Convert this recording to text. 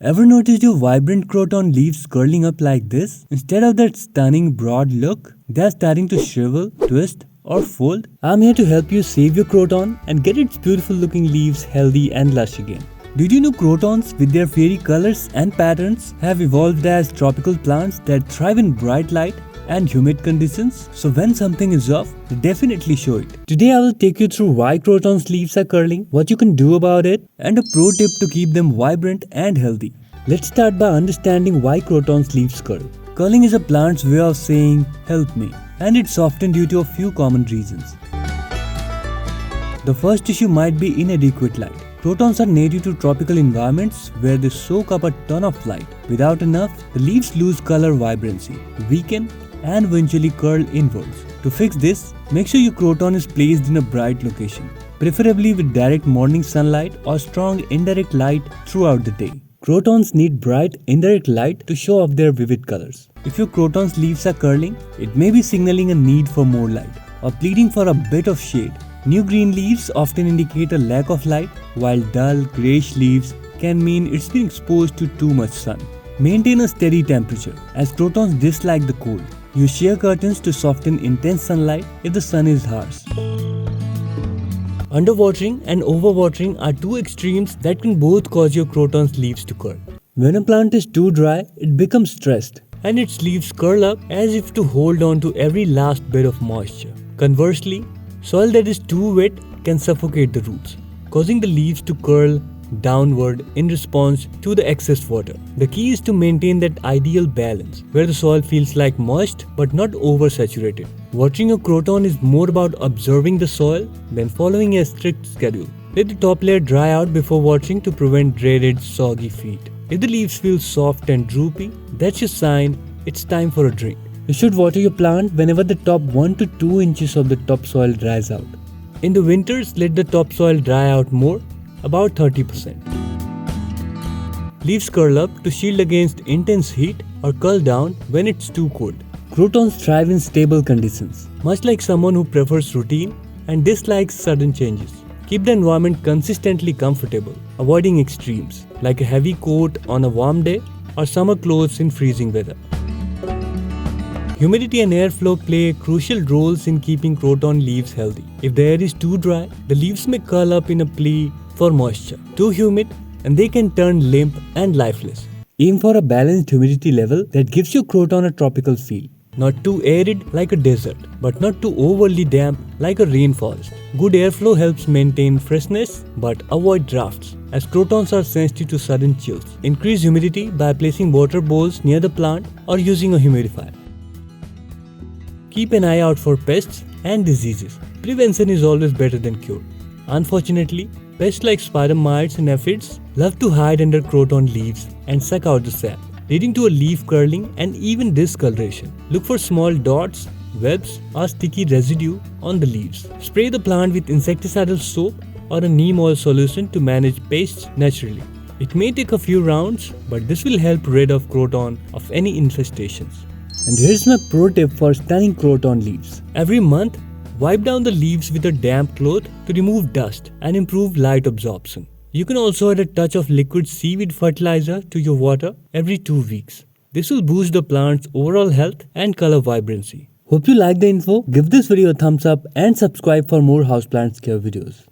Ever noticed your vibrant croton leaves curling up like this? Instead of that stunning broad look, they are starting to shrivel, twist, or fold. I'm here to help you save your croton and get its beautiful looking leaves healthy and lush again. Did you know crotons with their fairy colors and patterns have evolved as tropical plants that thrive in bright light and humid conditions? So when something is off, they definitely show it. Today I will take you through why crotons leaves are curling, what you can do about it, and a pro tip to keep them vibrant and healthy. Let's start by understanding why crotons leaves curl. Curling is a plant's way of saying, help me, and it's often due to a few common reasons. The first issue might be inadequate light. Crotons are native to tropical environments where they soak up a ton of light. Without enough, the leaves lose color vibrancy, weaken, and eventually curl inwards. To fix this, make sure your croton is placed in a bright location, preferably with direct morning sunlight or strong indirect light throughout the day. Crotons need bright indirect light to show off their vivid colors. If your croton's leaves are curling, it may be signaling a need for more light or pleading for a bit of shade. New green leaves often indicate a lack of light, while dull grayish leaves can mean it's been exposed to too much sun. Maintain a steady temperature, as crotons dislike the cold. Use sheer curtains to soften intense sunlight if the sun is harsh. Underwatering and overwatering are two extremes that can both cause your croton's leaves to curl. When a plant is too dry, it becomes stressed, and its leaves curl up as if to hold on to every last bit of moisture. Conversely, soil that is too wet can suffocate the roots, causing the leaves to curl downward in response to the excess water. The key is to maintain that ideal balance, where the soil feels like moist but not oversaturated. Watering a croton is more about observing the soil than following a strict schedule. Let the top layer dry out before watering to prevent dreaded soggy feet. If the leaves feel soft and droopy, that's your sign it's time for a drink. You should water your plant whenever the top 1 to 2 inches of the topsoil dries out. In the winters, let the topsoil dry out more, about 30%. Leaves curl up to shield against intense heat or curl down when it's too cold. Crotons thrive in stable conditions, much like someone who prefers routine and dislikes sudden changes. Keep the environment consistently comfortable, avoiding extremes like a heavy coat on a warm day or summer clothes in freezing weather. Humidity and airflow play crucial roles in keeping croton leaves healthy. If the air is too dry, the leaves may curl up in a plea for moisture. Too humid, and they can turn limp and lifeless. Aim for a balanced humidity level that gives your croton a tropical feel. Not too arid like a desert, but not too overly damp like a rainforest. Good airflow helps maintain freshness, but avoid drafts, as crotons are sensitive to sudden chills. Increase humidity by placing water bowls near the plant or using a humidifier. Keep an eye out for pests and diseases. Prevention is always better than cure. Unfortunately, pests like spider mites and aphids love to hide under croton leaves and suck out the sap, leading to a leaf curling and even discoloration. Look for small dots, webs, or sticky residue on the leaves. Spray the plant with insecticidal soap or a neem oil solution to manage pests naturally. It may take a few rounds, but this will help rid of croton of any infestations. And here's my pro tip for stunning croton leaves. Every month, wipe down the leaves with a damp cloth to remove dust and improve light absorption. You can also add a touch of liquid seaweed fertilizer to your water every 2 weeks. This will boost the plant's overall health and color vibrancy. Hope you liked the info. Give this video a thumbs up and subscribe for more houseplant care videos.